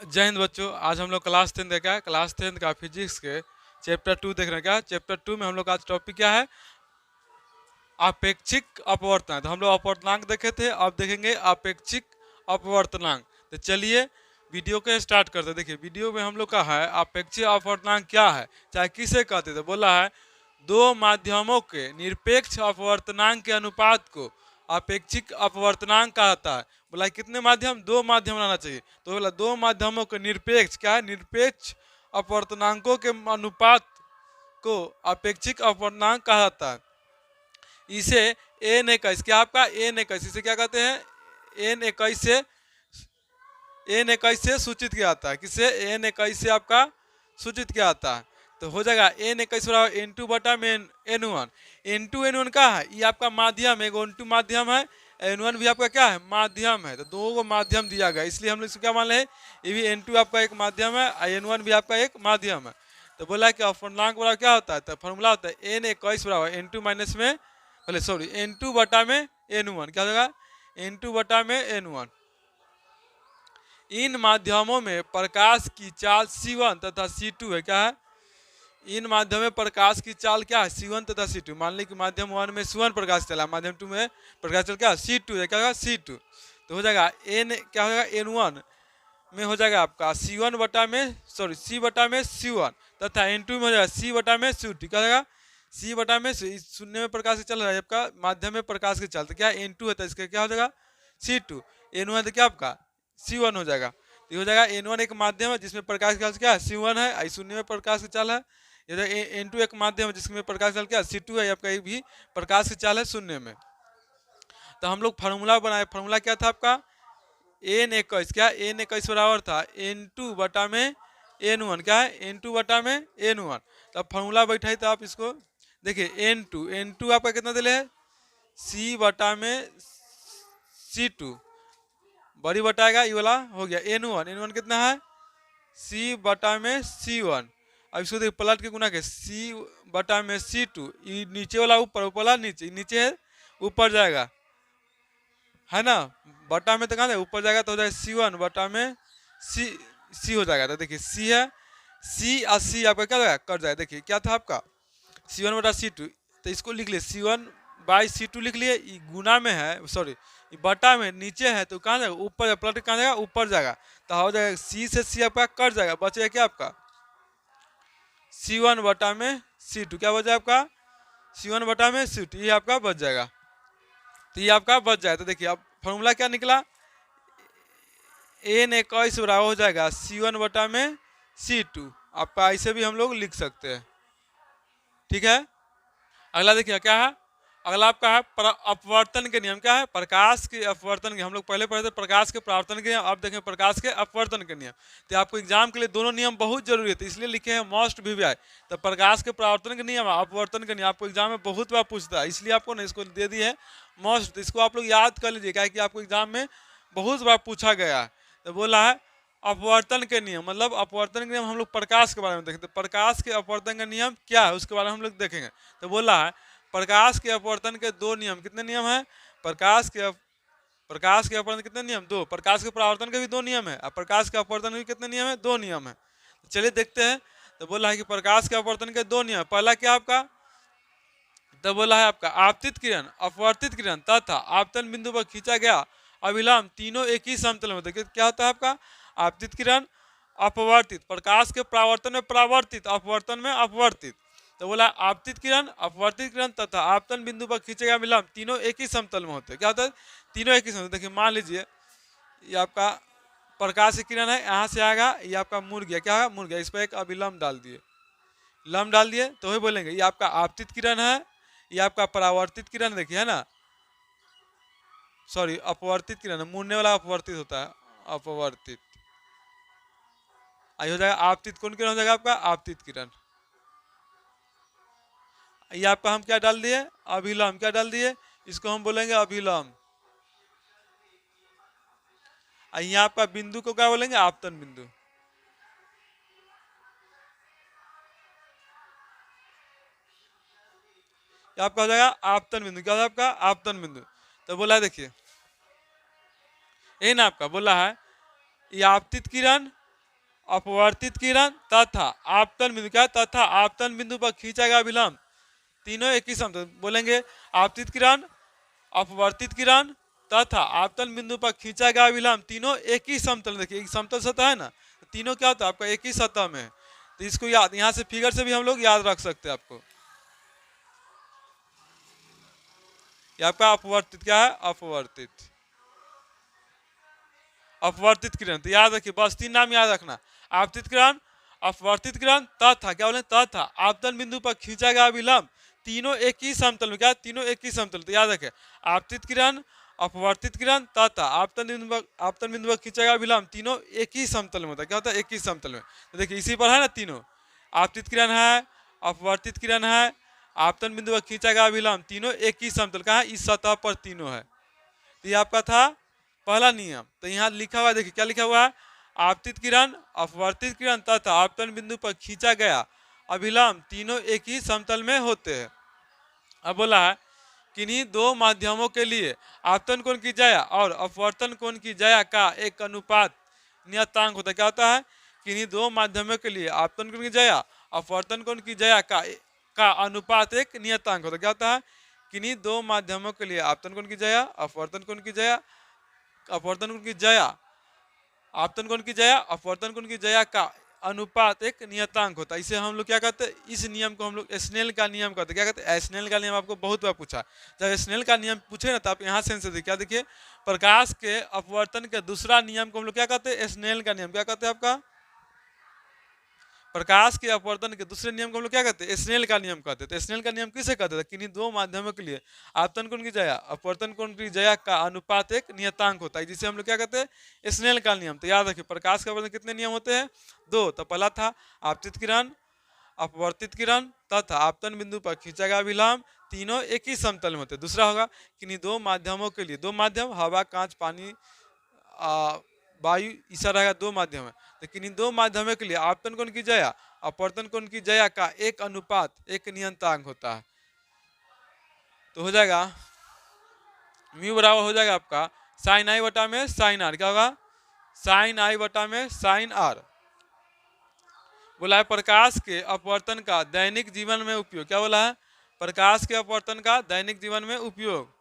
जय हिंद बच्चों। आज हम लोग क्लास 10 देखा है। क्लास 10 का फिजिक्स के चैप्टर 2 देख रहे हैं। क्या चैप्टर 2 में हम लोग का आज टॉपिक क्या है? अपेक्षिक अपवर्तनांक। तो हम लोग अपवर्तनांक देखे थे, अब देखेंगे अपेक्षिक अपवर्तनांक। तो चलिए वीडियो को स्टार्ट करते हैं। देखिए वीडियो में हम लोग का है अपेक्षिक अपवर्तनांक क्या है, चाहे किसे कहते थे। बोला है दो माध्यमों के निरपेक्ष अपवर्तनांक के अनुपात को अपेक्षिक अपवर्तनांक कहता है। बोला कितने माध्यम? दो माध्यम रहना चाहिए। तो बोला दो माध्यमों के निरपेक्ष क्या है? निरपेक्ष अपवर्तनांकों के अनुपात को अपेक्षिक अपवर्तनांक कहा जाता है। इसे n21 क्या आपका n21 इसे क्या कहते हैं? n21 से सूचित किया जाता है। किसे? n21 से आपका सूचित किया जाता है। तो हो जाएगा n21 बराबर n2 बटा में n1। n2 का है, ये आपका माध्यम है, n2 माध्यम है, n1 भी आपका क्या है? माध्यम है। तो दो को माध्यम दिया गया, इसलिए हम लोग इसको क्या मान रहे हैं? ये भी n2 आपका एक माध्यम है, n1 भी आपका एक माध्यम है। तो बोला कि अपवर्तनांक बराबर क्या होता है? तो फॉर्मूला होता है n21 बराबर n2 माइनस में n2 बटा में n1। क्या होगा? n2 बटा में n1। इन माध्यमों में प्रकाश की चाल C1 तथा C2 है। क्या है? इन माध्यम में प्रकाश की चाल क्या है? C1 तथा C2। मान ली कि माध्यम 1 में C1 प्रकाश चला, माध्यम 2 में प्रकाश चल क्या? C2 है। क्या होगा? C2। तो हो जाएगा n क्या हो जाएगा? n1 में हो जाएगा आपका C1 बटा में C बटा में C1 तथा n2 में हो जाएगा C बटा में C2। क्या हो जाएगा? C बटा में शून्य में प्रकाश चल रहा है आपका, माध्यम में प्रकाश की चाल। तो क्या n2 है, तो इसका क्या हो जाएगा? C2। n1 तो क्या आपका? C1 हो जाएगा। तो हो जाएगा n1 एक माध्यम है जिसमें प्रकाश की चाल क्या है? C1 है, शून्य में प्रकाश की चाल है। ये n2 एक माध्यम है जिसमें प्रकाश की चाल क्या है? C2 है, आपका भी प्रकाश की चाल है शून्य में। तो हम लोग फार्मूला बनाए। फार्मूला क्या था आपका? n21 क्या? n21 बराबर था n2 बटा में n1। क्या है? n2 बटा में n1। तो अब फार्मूला बैठाई तो आप इसको देखिए n2 आपका कितना दिले है? C बटा में C2 बड़ी बटाएगा, ये वाला हो गया n1 कितना है? C बटा में C1। अब इसको देखिए पलट के गुना के C बटा में C2, ये नीचे वाला ऊपर, ऊपर वाला नीचे, नीचे है ऊपर जाएगा, है ना? बटा में तो कहाँ ऊपर जाएगा, तो हो जाएगा C1 बटा में C हो जाएगा। तो देखिए C है, C और C आपका क्या जाएगा? कट जाएगा। देखिए क्या था आपका? C1 बटा C2। तो इसको लिख लिए C1 बाई C2 लिख लिए, गुना में है, बटा में नीचे है, तो कहाँ जाएगा? ऊपर। प्लट कहाँ जाएगा? ऊपर जाएगा। तो हो जाएगा C से C आपका कट जाएगा, बचेगा क्या आपका? C1 बटा में C2। क्या बचा आपका? C1 बटा में C2, ये आपका बच जाएगा। तो ये आपका बच जाए। तो देखिए अब फॉर्मूला क्या निकला? n21 बराबर हो जाएगा C1 बटा में C2। आपका ऐसे भी हम लोग लिख सकते हैं। ठीक है। अगला देखिए क्या है? अगला आपका है अपवर्तन के नियम। क्या है? प्रकाश के अपवर्तन के। हम लोग पहले पढ़े थे प्रकाश के परावर्तन के नियम, अब देखें प्रकाश के अपवर्तन के नियम। तो आपको एग्जाम के लिए दोनों नियम बहुत जरूरी है, तो इसलिए लिखे हैं मस्ट भी आए। तो प्रकाश के परावर्तन के नियम, अपवर्तन के नियम आपको एग्जाम में बहुत बार पूछता है, इसलिए आपको ना इसको दे दिए है मस्ट। तो इसको आप लोग याद कर लीजिए, क्या कि आपको एग्जाम में बहुत बार पूछा गया है। तो बोला है अपवर्तन के नियम, मतलब अपवर्तन के नियम हम लोग प्रकाश के बारे में देखें। तो प्रकाश के अपवर्तन का नियम क्या है उसके बारे में हम लोग देखेंगे। तो बोला है प्रकाश के अपवर्तन के दो नियम। कितने नियम है? प्रकाश के अपवर्तन कितने नियम? दो। प्रकाश के परावर्तन के भी दो नियम है, और प्रकाश के अपवर्तन के कितने नियम है? दो नियम है। तो चलिए देखते हैं। तो बोला है कि प्रकाश के अपवर्तन के दो नियम। पहला क्या आपका? तो बोला है आपका आपतित किरण, अपवर्तित किरण तथा आपतन बिंदु पर खींचा गया अभिलंब तीनों एक ही समतल में। देखिए क्या होता है आपका? आपतित किरण, अपवर्तित, प्रकाश के परावर्तन में परावर्तित, अपवर्तन में अपवर्तित। तो बोला आपतित किरण, अपवर्तित किरण तथा आपतन बिंदु पर खींचे गया विलंब तीनों एक ही समतल में होते हैं। क्या होता है? तीनों एक ही समतल। देखिए मान लीजिए ये आपका प्रकाश की किरण है, यहाँ से आएगा, ये आपका मुड़ गया। क्या है? मुड़ गया। इस पर एक अभिलंब डाल दिए, लंब डाल दिए, तो वही बोलेंगे ये आपका आपतित किरण है, ये आपका परावर्तित किरण। देखिए है ना, अपवर्तित किरण है, मुड़ने वाला अपवर्तित होता है, अपवर्तित। आई हो जाएगा आपतित। कौन किरण हो जाएगा आपका? आपतित किरण। ये आपका हम क्या डाल दिए? अभिलंब। क्या डाल दिए? इसको हम बोलेंगे अभिलंब। यहाँ आपका बिंदु को क्या बोलेंगे? आपतन बिंदु। आपका हो जाएगा आपतन बिंदु। क्या होगा आपका? आपतन बिंदु। तो बोला है देखिए ये ना आपका बोला है ये आपतित किरण अपवर्तित किरण तथा आपतन बिंदु, क्या तथा आपतन बिंदु पर खींचा गया विलंब, तीनों एक ही समतल। बोलेंगे आपतित किरण, अपवर्तित किरण तथा आपतन बिंदु पर खींचा गया विलंब, तीनों एक ही समतल। देखिए एक समतल सतह है ना, तीनों क्या होता है आपका एक ही सतह में। तो इसको याद, यहाँ से फिगर से भी हम लोग याद रख सकते हैं आपको। ये आपका अपवर्तित, क्या है अपवर्तित, अपवर्तित किरण। तो याद रखिए बस 3 नाम याद रखना, आपतित किरण, अपवर्तित किरण तथा क्या बोले तथा आपतन बिंदु पर खींचा गया विलंब, तीनों एक ही समतल में। क्या तीनों एक ही समतल। तो याद रखें आपतित किरण, अपवर्तित किरण तथा आपतन बिंदु पर खींचा गया विलंब, तीनों एक ही समतल में होता है। क्या होता है एक ही समतल में। तो देखिए इसी पर है ना तीनों, आपतित किरण है, अपवर्तित किरण है, आपतन बिंदु पर खींचा गया विलंब, तीनों एक ही समतल का है, इस सतह पर तीनों है। तो ये आपका था पहला नियम। तो यहाँ लिखा हुआ है, देखिए क्या लिखा हुआ है, आपतित किरण, अपवर्तित किरण तथा आपतन बिंदु पर खींचा गया अभिलंब, तीनों एक ही समतल में होते हैं। अब बोला है किन्हीं दो माध्यमों के लिए आपतन कोण की ज्या और अपवर्तन कोण की ज्या का एक अनुपात नियतांक होता है। क्या होता है, किन्हीं दो माध्यमों के लिए आपतन कोण की ज्या, अपवर्तन कोण की ज्या का अनुपात एक नियतांक होता है। क्या होता है, किन्हीं दो माध्यमों के लिए आपतन कोण की ज्या, अपवर्तन कोण की ज्या, अपवर्तन कोण की ज्या, आपतन कोण की ज्या, अपवर्तन कोण की ज्या का अनुपात एक नियतांक होता है। इसे हम लोग क्या कहते हैं, इस नियम को हम लोग स्नेल का नियम कहते हैं। क्या कहते हैं, स्नेल का नियम। आपको बहुत बार पूछा, जब स्नेल का नियम पूछे ना तो आप यहाँ से आंसर देखिए। क्या देखिए, प्रकाश के अपवर्तन के दूसरा नियम को हम लोग क्या कहते हैं, स्नेल का नियम। क्या कहते हैं आपका, प्रकाश के अपवर्तन के दूसरे नियम को हम लोग क्या कहते हैं, स्नेल का नियम कहते हैं। तो स्नेल का नियम किसे कहते हैं, किन्हीं दो माध्यमों के लिए आपतन कोण की ज्या, अपवर्तन कोण की ज्या का अनुपात एक नियतांक होता है, जिसे हम लोग क्या कहते हैं स्नेल का नियम। तो याद रखिए प्रकाश के अपवर्तन कितने नियम होते हैं, 2। तो पहला था आपतित किरण, अपवर्तित किरण तथा आपतन बिंदु पर खींचा गया विलंब, तीनों एक ही समतल में होते हैं। दूसरा होगा किन्हीं दो माध्यमों के लिए, दो माध्यम हवा, कांच, पानी, वायु, ऐसा रहेगा दो माध्यम है। लेकिन इन दो माध्यमों के लिए आपतन कोण की ज्या, अपवर्तन कोण की ज्या का एक अनुपात एक नियतांक होता है। तो हो जाएगा म्यू बराबर हो जाएगा आपका साइन आई बटा में साइन आर। क्या होगा, साइन आई बटा में साइन आर। बोला है प्रकाश के अपवर्तन का दैनिक जीवन में उपयोग। क्या बोला है, प्रकाश के अपवर्तन का दैनिक जीवन में उपयोग।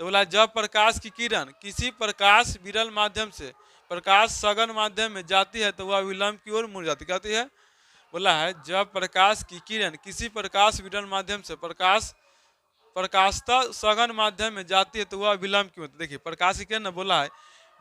तो बोला जब प्रकाश की किरण किसी प्रकाश विरल माध्यम से प्रकाश सघन माध्यम में जाती है तो वह विलंब की ओर मुड़ जाती। क्या होती है, बोला है जब प्रकाश की किरण किसी प्रकाश विरल माध्यम से प्रकाशता सघन माध्यम में जाती है तो वह विलंब की होती है। देखिए प्रकाश की किरण बोला है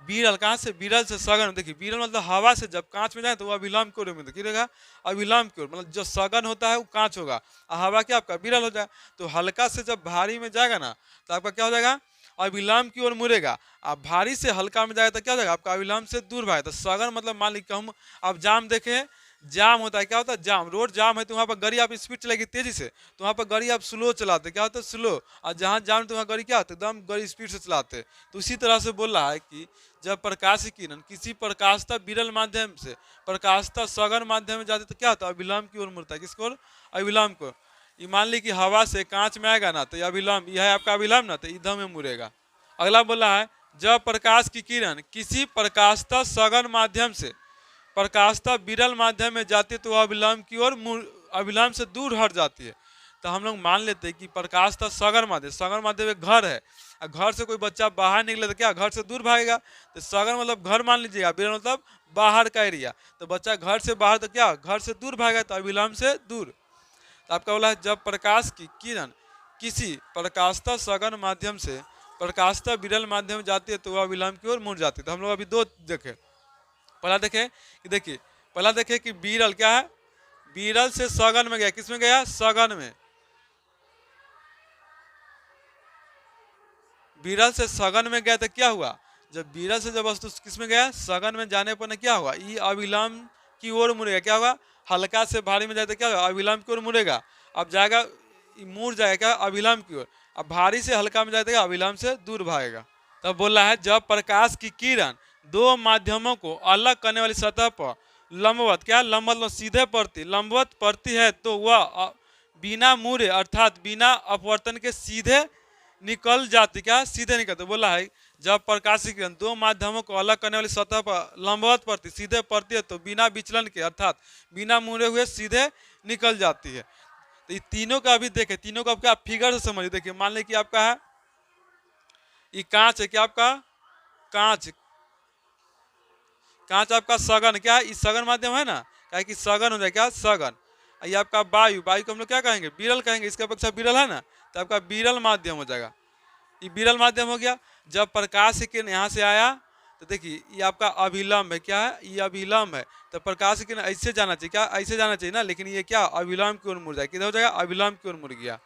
विरल, कहाँ से विरल से सघन। देखिए विरल मतलब हवा से जब कांच में जाए तो वह विलंब की ओर में देखिएगा, अविलंब की ओर। मतलब जो सघन होता है वो कांच होगा और हवा क्या आपका विरल हो जाए। तो हल्का से जब भारी में जाएगा ना तो आपका क्या हो जाएगा, अविलंब की ओर मुड़ेगा। अब भारी से हल्का में जाएगा तो क्या हो जाएगा आपका अविलंब से दूर भागेगा। तो सघन मतलब मान लीजिए हम अब जाम देखें, जाम होता है, क्या होता है जाम, रोड जाम है तो वहाँ पर गाड़ी आप स्पीड चलेगी तेजी से, तो वहाँ पर गाड़ी आप स्लो चलाते, क्या होता है स्लो। और जहाँ जाम तो वहाँ गाड़ी क्या होता है एकदम गाड़ी स्पीड से चलाते। तो उसी तरह से बोल रहा है कि जब प्रकाश की किरण किसी प्रकाशता विरल माध्यम से प्रकाशता सघन माध्यम में जाती तो क्या होता है अविलंब की ओर मुड़ता है। किसको, अविलंब को। ये मान ली कि हवा से कांच में आएगा ना तो ये अविलंब, यह है आपका अविलंब ना, तो इधर में मुड़ेगा। अगला बोला है जब प्रकाश की किरण किसी प्रकाशता सघन माध्यम से प्रकाशता विरल माध्यम में जाती है तो वह अविलंब की ओर अविलंब से दूर हट जाती है। तो हम लोग मान लेते हैं कि प्रकाशता सघन माध्यम, सघन माध्यम एक घर है, घर से कोई बच्चा बाहर निकले तो क्या घर से दूर भागेगा। तो सघन मतलब घर मान लीजिएगा, विरल मतलब बाहर का एरिया। तो बच्चा घर से बाहर तो क्या घर से दूर भागेगा, तो अविलंब से दूर। तो आपका बोला है जब प्रकाश की किरण किसी प्रकाशता सघन माध्यम से प्रकाशता विरल माध्यम में जाती है तो वह विलंब की ओर मुड़ जाती है। तो हम लोग अभी दो देखे, पहला देखे कि देखिए पहला देखे कि विरल क्या है, विरल से सघन में गया, किसमें गया सघन में, विरल से सघन में गया तो क्या हुआ, जब विरल से जब वस्तु किसमें गया सघन में जाने पर क्या हुआ, ये अविलंब की ओर मुड़ेगा। क्या होगा, हल्का से भारी में जाए तो क्या होगा अविलंब की ओर मुड़ेगा। अब जाएगा मुड़ जाएगा क्या अविलंब की ओर। अब भारी से हल्का में जाएगा अविलंब से दूर भागेगा। तब बोल रहा है जब प्रकाश की किरण दो माध्यमों को अलग करने वाली सतह पर लंबवत, क्या लंबवत सीधे पड़ती, लंबवत पड़ती है तो वह बिना मुड़े अर्थात बिना अपवर्तन के सीधे निकल जाती, क्या सीधे निकलती। बोला है जब प्रकाश की किरण दो माध्यमों को अलग करने वाली सतह पर लंबवत पड़ती सीधे पड़ती है तो बिना विचलन के अर्थात बिना मुड़े हुए सीधे निकल जाती है। तो ये तीनों का अभी देखें, तीनों का क्या फिगर से समझिए। देखिए मान लीजिए कि आपका है ये कांच है, क्या आपका कांच, कांच आपका सघन, क्या है इस सघन माध्यम है ना, क्या कि सघन हो जाए, क्या सघन। ये आपका वायु, वायु को हम लोग क्या कहेंगे विरल कहेंगे, इसका अपेक्षा विरल है ना, तो आपका विरल माध्यम हो जाएगा। ये विरल माध्यम हो गया। जब प्रकाश की किरण यहाँ से आया तो देखिए ये आपका अभिलंब है, क्या है ये अभिलंब है। तो प्रकाश की किरण ऐसे जाना चाहिए, क्या ऐसे जाना चाहिए ना, लेकिन ये क्या अभिलंब की ओर मुड़ जाए, किधर हो जाएगा अभिलंब की ओर मुड़ गया।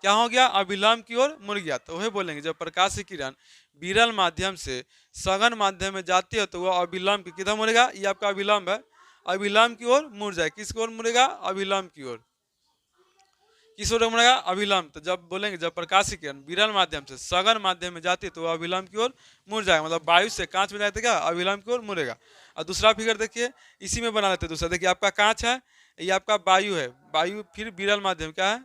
क्या हो गया अभिलंब की ओर मुड़ गया। तो वही बोलेंगे जब प्रकाश की किरण विरल माध्यम से सघन माध्यम में जाती है तो वह अभिलंब की किधर मुड़ेगा, ये आपका अभिलंब है, अभिलंब की ओर मुड़ जाए। किसकी ओर मुड़ेगा अभिलंब की ओर, किस ओर मुड़ेगा अभिलंब। तो जब बोलेंगे जब प्रकाश की किरण विरल माध्यम से सघन माध्यम में जाती है तो वह अभिलंब की ओर मुड़ जाएगा, मतलब वायु से कांच में जाते क्या अभिलंब की ओर मुड़ेगा। और दूसरा फिगर देखिए इसी में बना लेते दूसरा, देखिए आपका कांच है, ये आपका वायु है, वायु फिर विरल माध्यम क्या है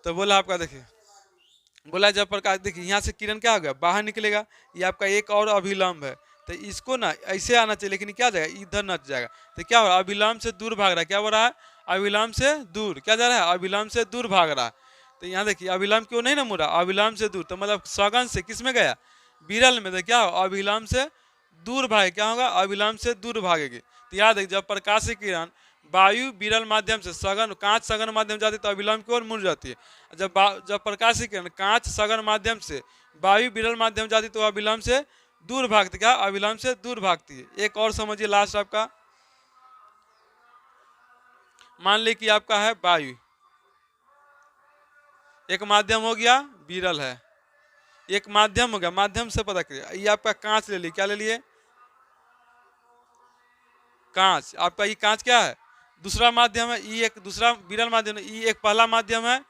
तो बोला आपका देखिए बोला जब प्रकाश देखिए यहाँ से किरण क्या हो गया बाहर निकलेगा, ये आपका एक और अभिलंब है। तो इसको ना ऐसे आना चाहिए लेकिन क्या जाएगा इधर नच जाएगा। तो क्या हो रहा है अभिलंब से दूर भाग रहा है, क्या हो रहा है अभिलंब से दूर, क्या जा रहा है अभिलंब से दूर भाग रहा है। तो यहाँ देखिए अभिलंब क्यों नहीं ना मुड़ा अभिलंब से दूर, तो मतलब सघन से किस में गया विरल में। तो क्या हो अभिलंब से दूर भागे, क्या होगा अभिलंब से दूर भागेगी। तो याद है जब प्रकाश की किरण वायु विरल माध्यम से सघन कांच सघन माध्यम जाती है तो अभिलंब की ओर मुड़ जाती है। जब प्रकाश की किरण कांच सघन माध्यम से वायु विरल माध्यम जाती तो अभिलंब से दूर भागती, क्या अभिलंब से दूर भागती है। एक और समझिए लास्ट आपका, मान ली कि आपका है वायु, एक माध्यम हो गया विरल है, एक माध्यम हो गया, माध्यम से पता करिए ये आपका कांच ले लिए, क्या ले लिए कांच। आपका ये कांच क्या है दूसरा माध्यम है, ई एक दूसरा विरल माध्यम है, ई एक पहला माध्यम है,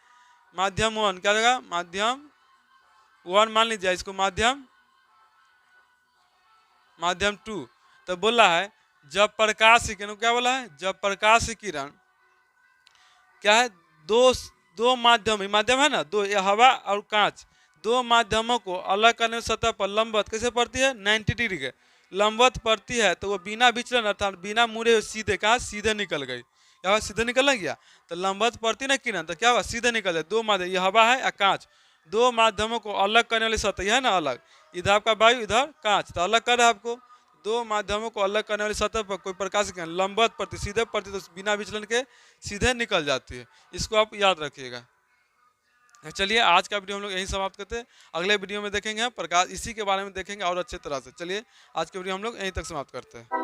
माध्यम वन क्या देगा माध्यम वन मान लीजिए इसको माध्यम माध्यम टू। तो बोला है जब प्रकाश की किरण क्या बोला है जब प्रकाश की किरण क्या है दो माध्यम माध्यम है ना दो, ये हवा और कांच, दो माध्यमों को अलग करने में सतह पर लंबवत कैसे पड़ती है 90 डिग्री के लंबवत पड़ती है तो वो बिना विचलन अर्थात बिना मुड़े सीधे कहा सीधे निकल गई, क्या हुआ सीधे निकल गया। तो लंबवत पड़ती ना किरण तो क्या हुआ सीधे निकल जाए। दो माध्यम ये हवा है या कांच, दो माध्यमों को अलग करने वाली सतह है ना अलग, इधर आपका वायु इधर कांच, तो अलग कर रहा है आपको। दो माध्यमों को अलग करने वाली सतह पर कोई प्रकाश की किरण लंबवत पड़ती सीधे पड़ती तो बिना विचलन के सीधे निकल जाती है, इसको आप याद रखिएगा। चलिए आज का वीडियो हम लोग यहीं समाप्त करते हैं, अगले वीडियो में देखेंगे प्रकाश इसी के बारे में देखेंगे और अच्छे तरह से। चलिए आज के वीडियो हम लोग यहीं तक समाप्त करते हैं।